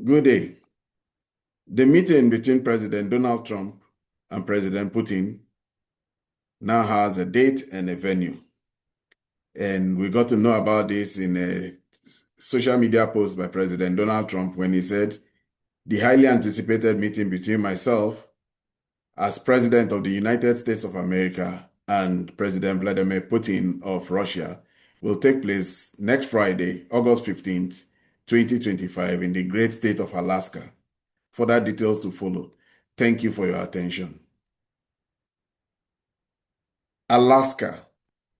Good day. The meeting between President Donald Trump and President Putin now has a date and a venue. And we got to know about this in a social media post by President Donald Trump when he said, the highly anticipated meeting between myself as President of the United States of America and President Vladimir Putin of Russia will take place next Friday, August 15th, 2025 in the great state of Alaska. Further details to follow. Thank you for your attention. Alaska.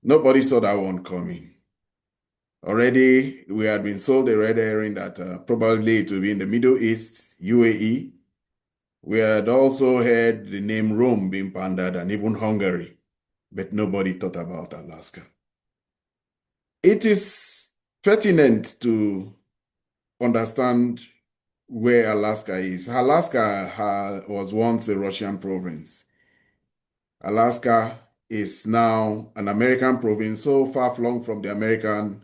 Nobody saw that one coming. Already, we had been sold a red herring that probably it will be in the Middle East, UAE. We had also heard the name Rome being pandered and even Hungary, but nobody thought about Alaska. It is pertinent to understand where Alaska is. Alaska was once a Russian province. Alaska is now an American province, so far flung from the American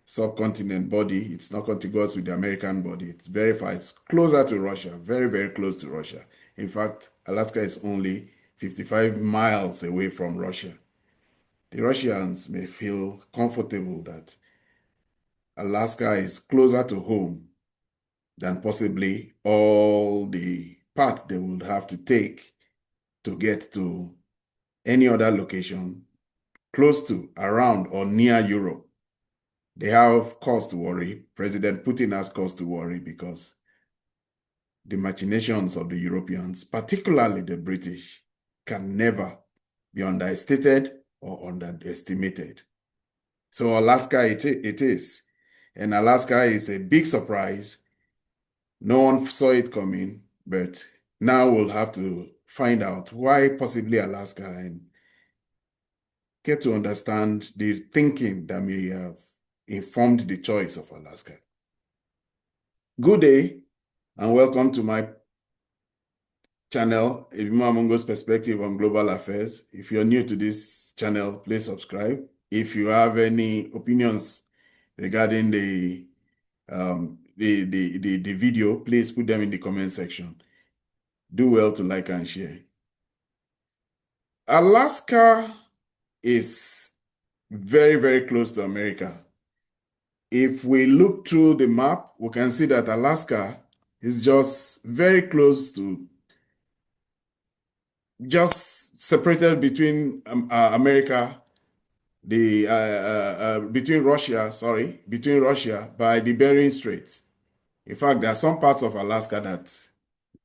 subcontinent body. It's not contiguous with the American body. It's very far. It's closer to Russia, very, very close to Russia. In fact, Alaska is only 55 miles away from Russia. The Russians may feel comfortable that Alaska is closer to home than possibly all the path they would have to take to get to any other location close to, around, or near Europe. They have cause to worry. President Putin has cause to worry because the machinations of the Europeans, particularly the British, can never be understated or underestimated. So Alaska it is. And Alaska is a big surprise. No one saw it coming, but now we'll have to find out why possibly Alaska and get to understand the thinking that may have informed the choice of Alaska. Good day and welcome to my channel, Ebimo Amongo's Perspective on Global Affairs. If you're new to this channel, please subscribe. If you have any opinions regarding the video, please put them in the comment section. Do well to like and share. Alaska is very, very close to America. If we look through the map, we can see that Alaska is just very close to, just separated between America, between Russia by the Bering Strait. In fact, there are some parts of Alaska that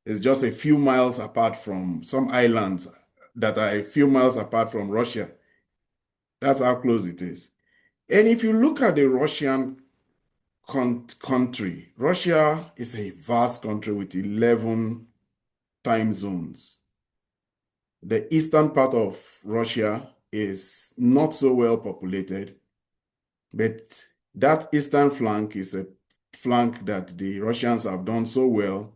is just a few miles apart from some islands that are a few miles apart from Russia. That's how close it is. And if you look at the Russian country, Russia is a vast country with 11 time zones. The eastern part of Russia is not so well populated, but that eastern flank is a flank that the Russians have done so well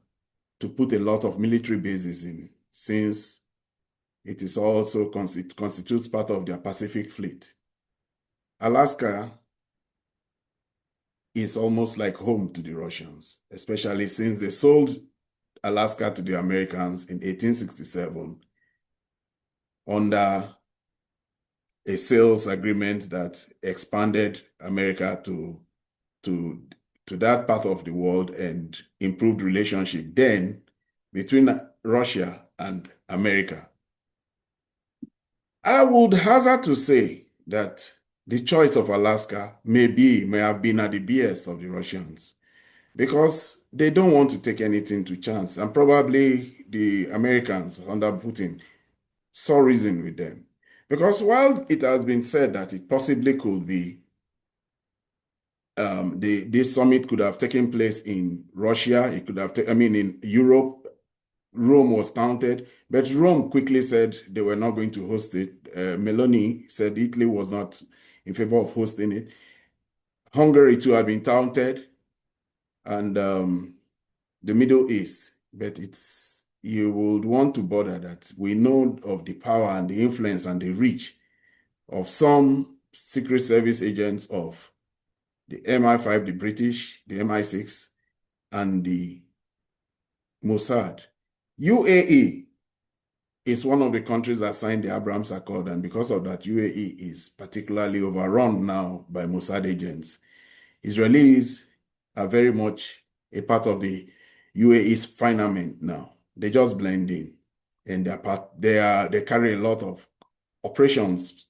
to put a lot of military bases in, since it is also it constitutes part of their Pacific Fleet. Alaska is almost like home to the Russians, especially since they sold Alaska to the Americans in 1867 under a sales agreement that expanded America to that part of the world and improved relationship then between Russia and America. I would hazard to say that the choice of Alaska may have been at the behest of the Russians, because they don't want to take anything to chance, and probably the Americans under Putin saw reason with them. Because while it has been said that it possibly could be this summit could have taken place in Russia, it could have in Europe. Rome was taunted, but Rome quickly said they were not going to host it. Meloni said Italy was not in favor of hosting it. Hungary too had been taunted, and the Middle East. But you would want to bother that we know of the power and the influence and the reach of some Secret Service agents of the MI5, the British, the MI6, and the Mossad. UAE is one of the countries that signed the Abraham Accord, and because of that, UAE is particularly overrun now by Mossad agents. Israelis are very much a part of the UAE's firmament now. They just blend in, and they carry a lot of operations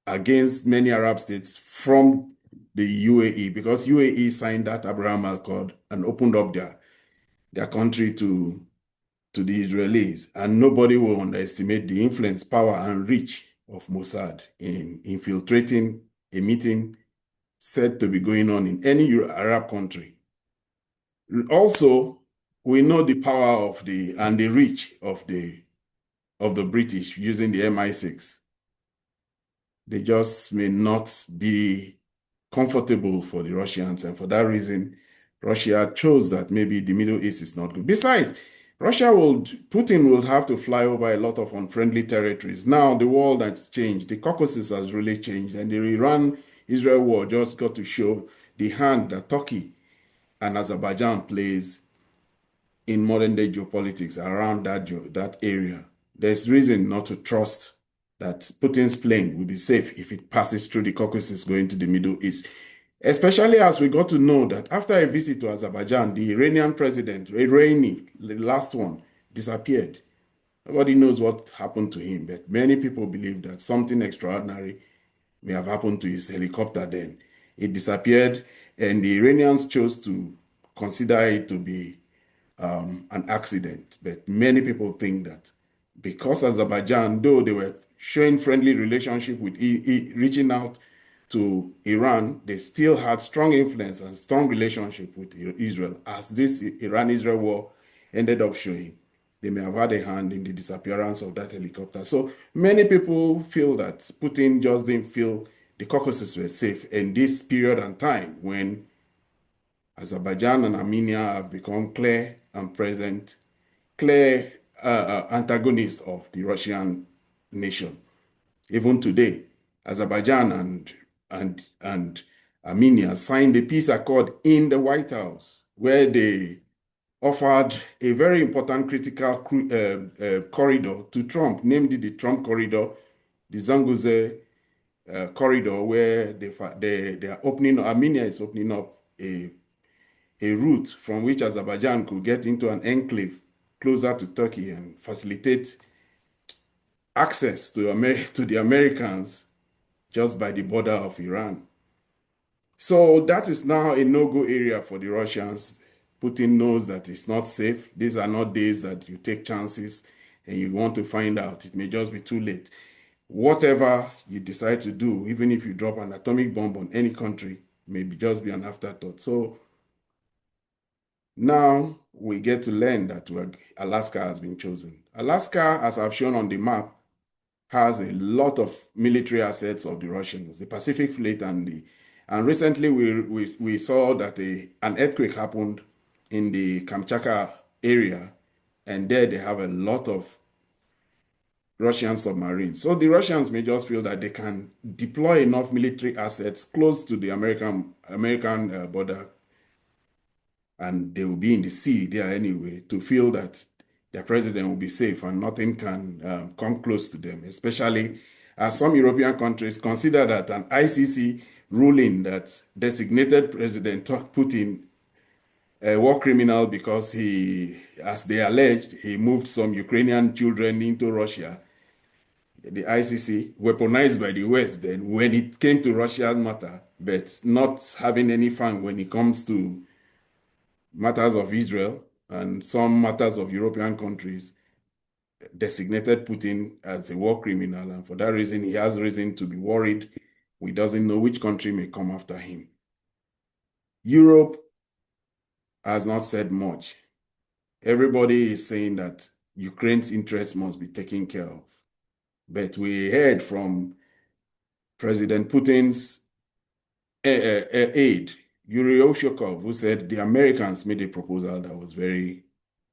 against many Arab states from the UAE, because UAE signed that Abraham Accord and opened up their country to the Israelis, and nobody will underestimate the influence, power, and reach of Mossad in infiltrating a meeting said to be going on in any Arab country. Also, we know the power and the reach of the British using the MI6. They just may not be comfortable for the Russians, and for that reason, Russia chose that maybe the Middle East is not good. Besides, Putin will have to fly over a lot of unfriendly territories. Now the world has changed. The Caucasus has really changed, and the Iran-Israel war just got to show the hand that Turkey and Azerbaijan plays in modern-day geopolitics around that area. There's reason not to trust that Putin's plane will be safe if it passes through the Caucasus going to the Middle East. Especially as we got to know that after a visit to Azerbaijan, the Iranian president, Iraini, the last one, disappeared. Nobody knows what happened to him, but many people believe that something extraordinary may have happened to his helicopter then. It disappeared, and the Iranians chose to consider it to be an accident. But many people think that because Azerbaijan, though they were showing friendly relationship with reaching out to Iran, they still had strong influence and strong relationship with Israel, as this Iran-Israel war ended up showing. They may have had a hand in the disappearance of that helicopter. So many people feel that Putin just didn't feel the Caucasus were safe in this period and time when Azerbaijan and Armenia have become clear and present, clear antagonists of the Russian nation. Even today, Azerbaijan and Armenia signed a peace accord in the White House, where they offered a very important critical corridor to Trump, namely the Trump corridor, the Zanguzhe corridor, where they are opening, Armenia is opening up a route from which Azerbaijan could get into an enclave closer to Turkey and facilitate access to the Americans just by the border of Iran. So that is now a no-go area for the Russians. Putin knows that it's not safe. These are not days that you take chances and you want to find out. It may just be too late. Whatever you decide to do, even if you drop an atomic bomb on any country, may just be an afterthought. So now we get to learn that Alaska has been chosen. Alaska, as I've shown on the map, has a lot of military assets of the Russians, the Pacific Fleet, and recently we saw that an earthquake happened in the Kamchatka area, and there they have a lot of Russian submarines. So the Russians may just feel that they can deploy enough military assets close to the American border, and they will be in the sea there anyway, to feel that their president will be safe and nothing can come close to them, especially as some European countries consider that an ICC ruling that designated President Putin a war criminal because he, as they alleged, he moved some Ukrainian children into Russia. The ICC, weaponized by the West then, when it came to Russian matter, but not having any fun when it comes to matters of Israel and some matters of European countries, designated Putin as a war criminal. And for that reason, he has reason to be worried. We doesn't know which country may come after him. Europe has not said much. Everybody is saying that Ukraine's interests must be taken care of. But we heard from President Putin's aide, Yuri Oshakov, who said the Americans made a proposal that was very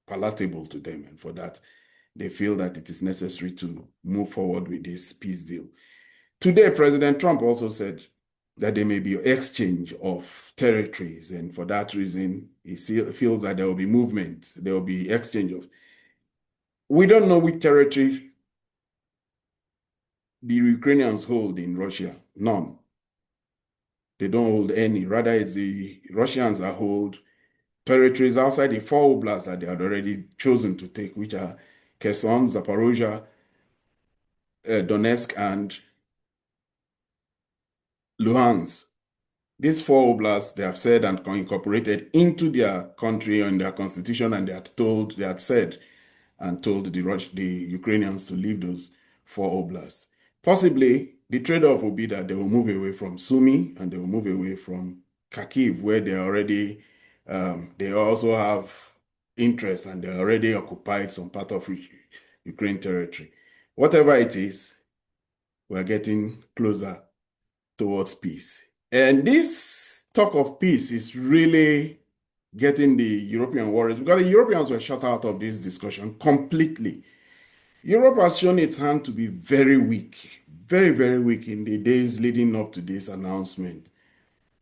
palatable to them, and for that, they feel that it is necessary to move forward with this peace deal. Today, President Trump also said that there may be exchange of territories. And for that reason, he feels that there will be movement, there will be exchange of. We don't know which territory the Ukrainians hold in Russia. None. They don't hold any. Rather, it's the Russians that hold territories outside the four oblasts that they had already chosen to take, which are Kherson, Zaporozhye, Donetsk, and Luhansk. These four oblasts, they have said and incorporated into their country and their constitution, and they had said and told the Ukrainians to leave those four oblasts. Possibly, the trade-off will be that they will move away from Sumy and they will move away from Kharkiv, where they also have interest and they already occupied some part of Ukraine territory. Whatever it is, we're getting closer towards peace. And this talk of peace is really getting the European worried because the Europeans were shut out of this discussion completely. Europe has shown its hand to be very weak, very, very weak in the days leading up to this announcement.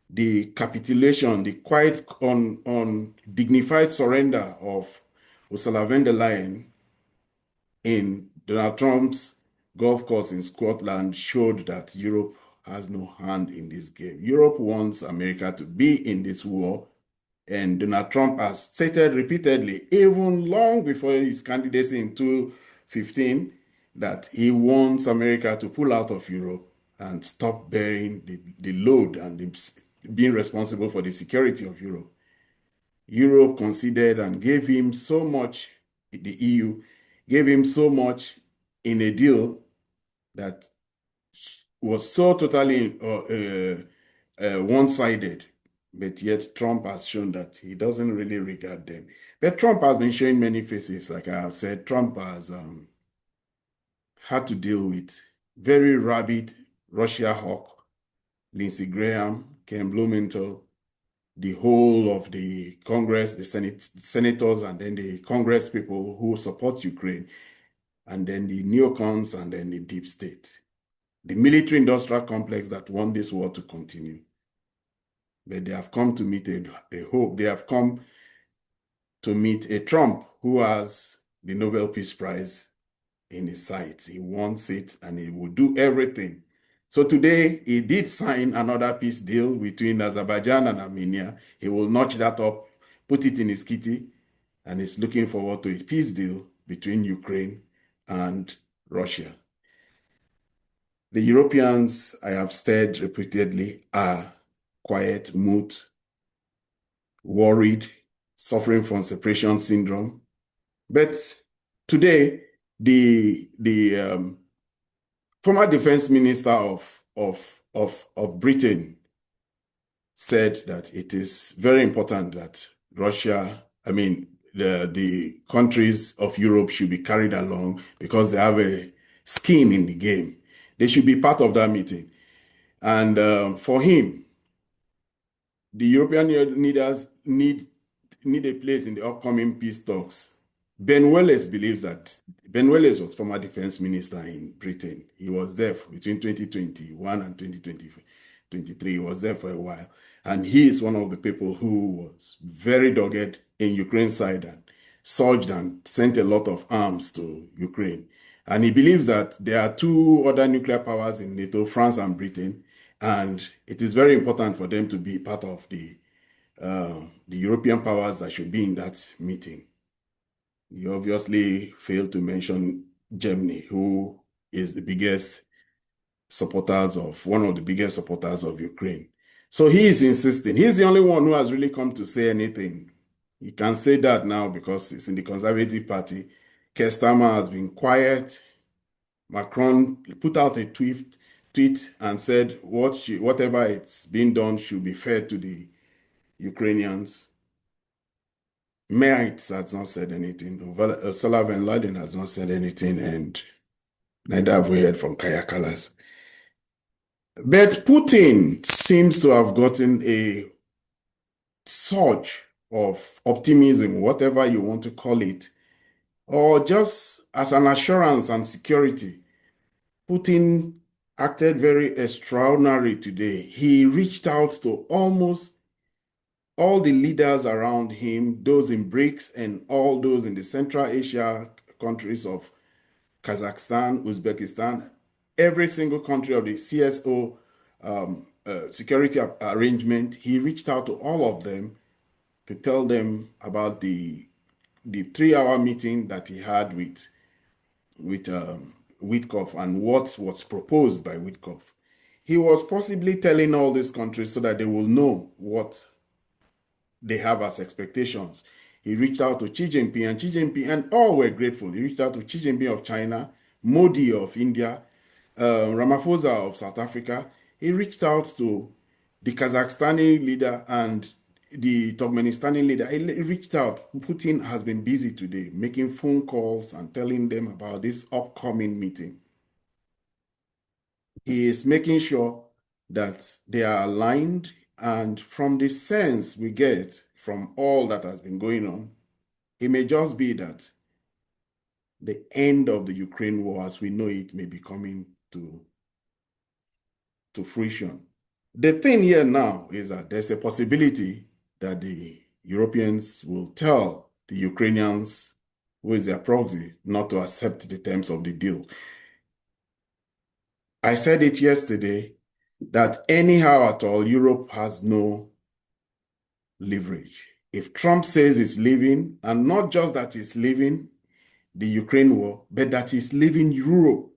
The capitulation, the quite dignified surrender of Ursula von der Leyen in Donald Trump's golf course in Scotland showed that Europe has no hand in this game. Europe wants America to be in this war, and Donald Trump has stated repeatedly, even long before his candidacy in 2015, that he wants America to pull out of Europe and stop bearing the load and being responsible for the security of Europe. Europe considered and gave him so much, the EU gave him so much in a deal that was so totally one-sided, but yet Trump has shown that he doesn't really regard them. But Trump has been showing many faces, like I have said. Trump has had to deal with very rabid Russia hawk, Lindsey Graham, Ken Blumenthal, the whole of the Congress, the senators, and then the Congress people who support Ukraine, and then the neocons, and then the deep state. The military-industrial complex that want this war to continue. But they have come to meet a hope. They have come to meet a Trump who has the Nobel Peace Prize in his sights. He wants it and he will do everything. So today, he did sign another peace deal between Azerbaijan and Armenia. He will notch that up, put it in his kitty, and is looking forward to a peace deal between Ukraine and Russia. The Europeans, I have said repeatedly, are quiet, mute, worried, suffering from separation syndrome. But today, the former defense minister of Britain said that it is very important that Russia, the countries of Europe should be carried along because they have a skin in the game. They should be part of that meeting. And for him, the European leaders need a place in the upcoming peace talks. Ben Wallace believes that Ben Wallace was former defense minister in Britain. He was there between 2021 and 2023. He was there for a while. And he is one of the people who was very dogged in Ukraine's side and surged and sent a lot of arms to Ukraine. And he believes that there are two other nuclear powers in NATO, France and Britain, and it is very important for them to be part of the European powers that should be in that meeting. He obviously failed to mention Germany, who is one of the biggest supporters of Ukraine. So he is insisting. He's the only one who has really come to say anything. He can say that now because it's in the Conservative Party. Keir Starmer has been quiet. Macron put out a tweet and said whatever it's been done should be fair to the Ukrainians. Merz has not said anything. Ursula von der Leyen has not said anything, and neither have we heard from Kaya Kallas. But Putin seems to have gotten a surge of optimism, whatever you want to call it, or just as an assurance and security. Putin acted very extraordinary today. He reached out to almost all the leaders around him, those in BRICS and all those in the Central Asia countries of Kazakhstan, Uzbekistan, every single country of the CSO security arrangement. He reached out to all of them to tell them about the 3 hour meeting that he had with Witkoff and what was proposed by Witkoff. He was possibly telling all these countries so that they will know what they have as expectations. He reached out to Xi Jinping, and Xi Jinping, and all were grateful. He reached out to Xi Jinping of China, Modi of India, Ramaphosa of South Africa. He reached out to the Kazakhstani leader and the Turkmenistani leader. He reached out. Putin has been busy today making phone calls and telling them about this upcoming meeting. He is making sure that they are aligned, and from the sense we get from all that has been going on, it may just be that the end of the Ukraine war as we know it may be coming to fruition. The thing here now is that there's a possibility that the Europeans will tell the Ukrainians, who is their proxy, not to accept the terms of the deal. I said it yesterday that anyhow at all, Europe has no leverage. If Trump says he's leaving, and not just that he's leaving the Ukraine war, but that he's leaving Europe,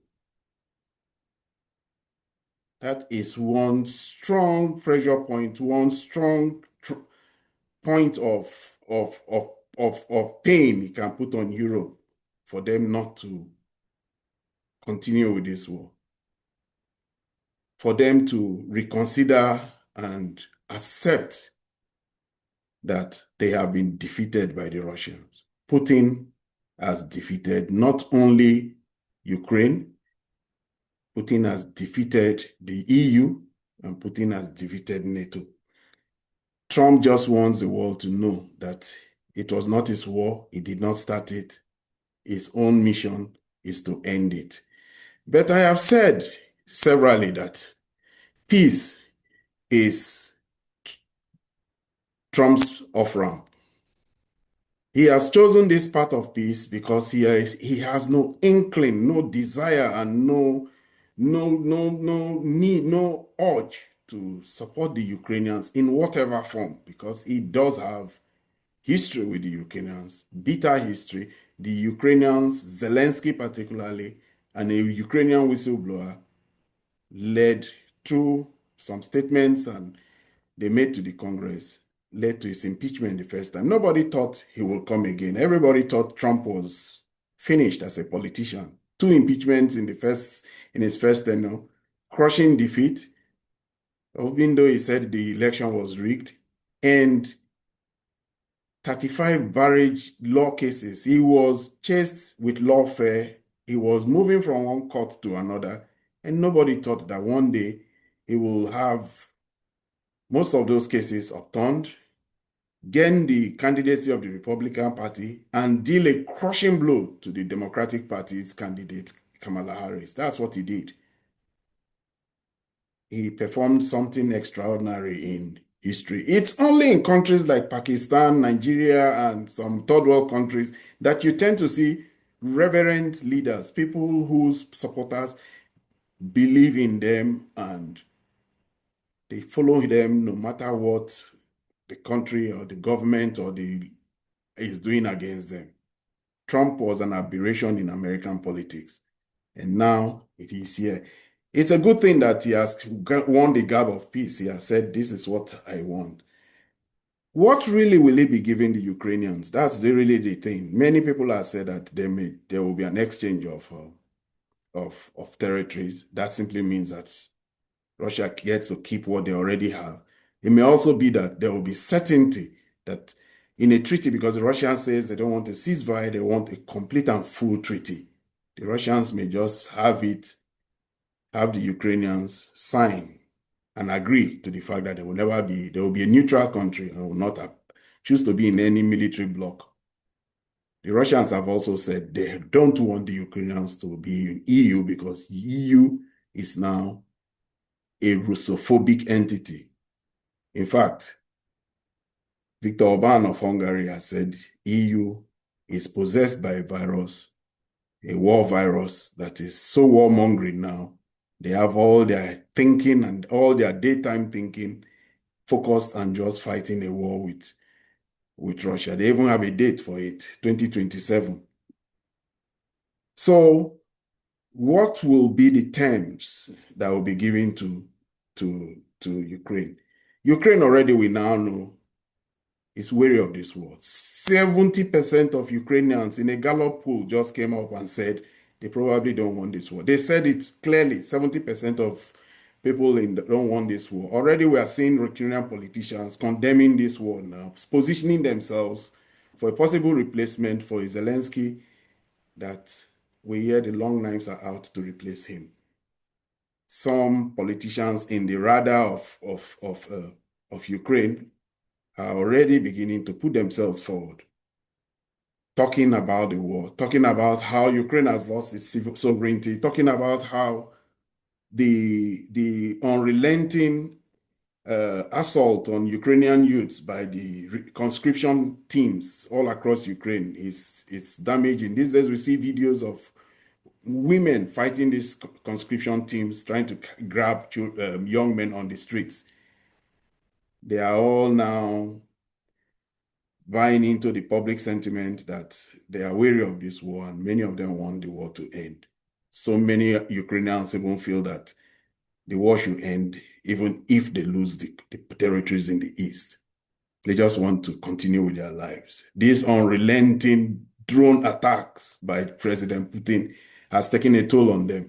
that is one strong pressure point, one strong point of pain he can put on Europe for them not to continue with this war, for them to reconsider and accept that they have been defeated by the Russians. Putin has defeated not only Ukraine, Putin has defeated the EU, and Putin has defeated NATO. Trump just wants the world to know that it was not his war, he did not start it. His own mission is to end it. But I have said severally that peace is Trump's off-ramp. He has chosen this path of peace because he has no inkling, no desire, and no need, no urge to support the Ukrainians in whatever form, because he does have history with the Ukrainians, bitter history. The Ukrainians, Zelensky particularly, and a Ukrainian whistleblower led through some statements and they made to the Congress, led to his impeachment the first time. Nobody thought he would come again. Everybody thought Trump was finished as a politician. 2 impeachments in his first tenure, crushing defeat, even though he said the election was rigged, and 35 barrage law cases. He was chased with lawfare. He was moving from one court to another, and nobody thought that one day he will have most of those cases upturned, gain the candidacy of the Republican Party, and deal a crushing blow to the Democratic Party's candidate, Kamala Harris. That's what he did. He performed something extraordinary in history. It's only in countries like Pakistan, Nigeria, and some third world countries that you tend to see reverent leaders, people whose supporters believe in them and they follow them no matter what the country or the government or is doing against them. Trump was an aberration in American politics, and now it is here. It's a good thing that he has won the gap of peace. He has said, this is what I want. What really will he be giving the Ukrainians? That's really the thing. Many people have said that there will be an exchange of territories. That simply means that Russia gets to keep what they already have. It may also be that there will be certainty that in a treaty, because the Russians say they don't want a ceasefire, they want a complete and full treaty. The Russians may just have the Ukrainians sign and agree to the fact that there will be a neutral country and will not choose to be in any military bloc. The Russians have also said they don't want the Ukrainians to be in EU because EU is now a Russophobic entity. In fact, Viktor Orban of Hungary has said EU is possessed by a virus, a war virus that is so warmongering now. They have all their thinking and all their daytime thinking focused on just fighting a war with Russia. They even have a date for it, 2027. So what will be the terms that will be given to Ukraine? Ukraine already, we now know, is wary of this war. 70% of Ukrainians in a Gallup poll just came up and said they probably don't want this war. They said it clearly, 70% of people don't want this war. Already we are seeing Ukrainian politicians condemning this war now, positioning themselves for a possible replacement for Zelensky, that we hear the long knives are out to replace him. Some politicians in the radar of Ukraine are already beginning to put themselves forward, talking about the war, talking about how Ukraine has lost its sovereignty, talking about how the unrelenting assault on Ukrainian youths by the conscription teams all across Ukraine is damaging. These days we see videos of women fighting these conscription teams, trying to grab young men on the streets. They are all now buying into the public sentiment that they are wary of this war, and many of them want the war to end. So many Ukrainians even feel that the war should end even if they lose the territories in the east. They just want to continue with their lives. These unrelenting drone attacks by President Putin has taken a toll on them.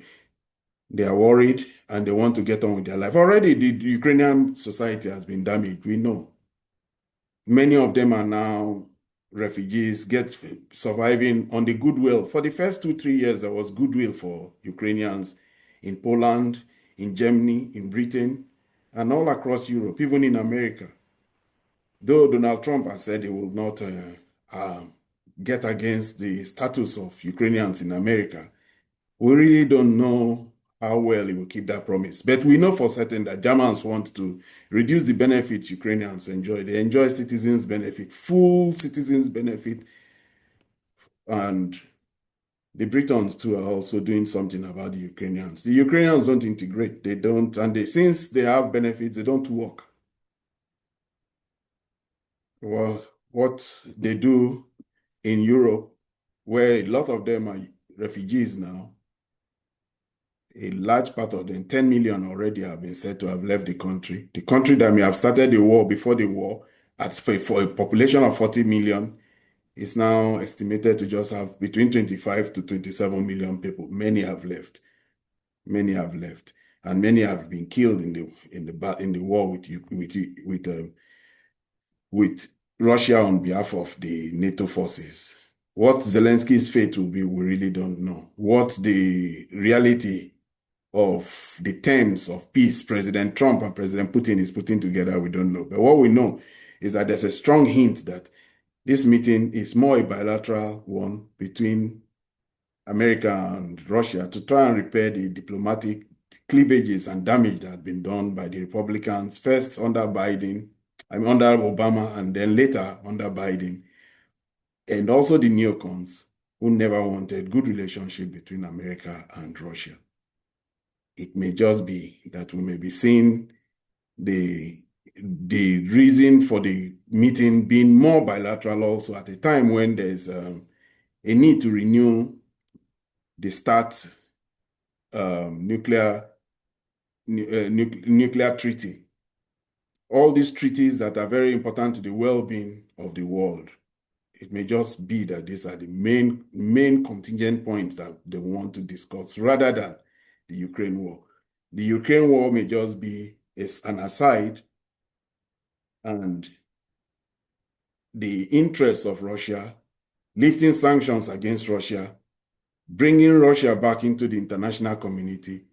They are worried and they want to get on with their life. Already the Ukrainian society has been damaged, we know. Many of them are now refugees, surviving on the goodwill. For the first 2-3 years, there was goodwill for Ukrainians in Poland, in Germany, in Britain, and all across Europe, even in America. Though Donald Trump has said he will not get against the status of Ukrainians in America, we really don't know how well he will keep that promise. But we know for certain that Germans want to reduce the benefits Ukrainians enjoy. They enjoy citizens' benefit, full citizens' benefit. And the Britons too are also doing something about the Ukrainians. The Ukrainians don't integrate. They don't, and since they have benefits, they don't work. Well, what they do in Europe, where a lot of them are refugees now, a large part of them, 10 million already, have been said to have left the country. The country that may have started the war before the war, for a population of 40 million, is now estimated to just have between 25 to 27 million people. Many have left. Many have left. And many have been killed in the war with Russia on behalf of the NATO forces. What Zelensky's fate will be, we really don't know. What the reality of the terms of peace President Trump and President Putin is putting together, we don't know. But what we know is that there's a strong hint that this meeting is more a bilateral one between America and Russia to try and repair the diplomatic cleavages and damage that had been done by the Republicans, first under under Obama, and then later under Biden, and also the neocons who never wanted good relationship between America and Russia. It may just be that we may be seeing the reason for the meeting being more bilateral also at a time when there's a need to renew the START nuclear treaty. All these treaties that are very important to the well-being of the world. It may just be that these are the main contingent points that they want to discuss rather than the Ukraine war. The Ukraine war may just be an aside, and the interests of Russia, lifting sanctions against Russia, bringing Russia back into the international community.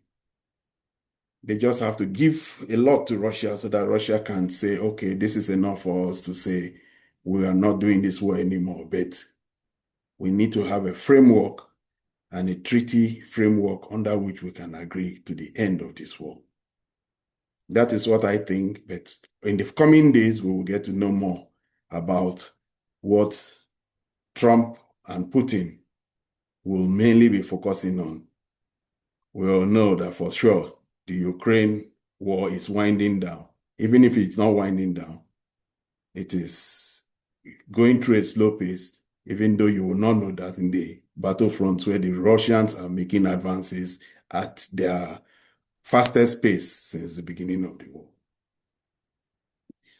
They just have to give a lot to Russia so that Russia can say, okay, this is enough for us to say we are not doing this war anymore, but we need to have a framework and a treaty framework under which we can agree to the end of this war. That is what I think, but in the coming days, we will get to know more about what Trump and Putin will mainly be focusing on. We all know that for sure the Ukraine war is winding down. Even if it's not winding down, it is going through a slow pace, even though you will not know that in the battlefronts where the Russians are making advances at their fastest pace since the beginning of the war.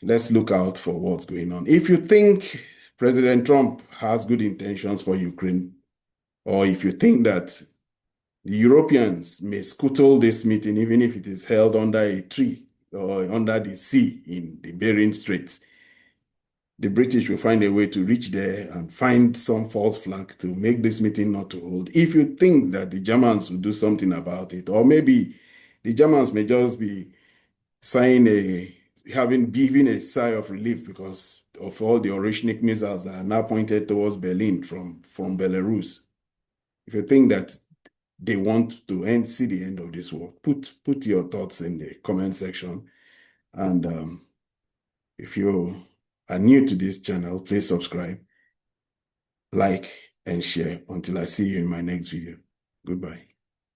Let's look out for what's going on. If you think President Trump has good intentions for Ukraine, or if you think that the Europeans may scuttle this meeting, even if it is held under a tree or under the sea in the Bering Straits, the British will find a way to reach there and find some false flag to make this meeting not to hold. If you think that the Germans will do something about it, or maybe the Germans may just be giving a sigh of relief because of all the Orishnik missiles that are now pointed towards Berlin from Belarus. If you think that they want to see the end of this war, put your thoughts in the comment section. And if you are new to this channel, please subscribe, like, and share. Until I see you in my next video. Goodbye.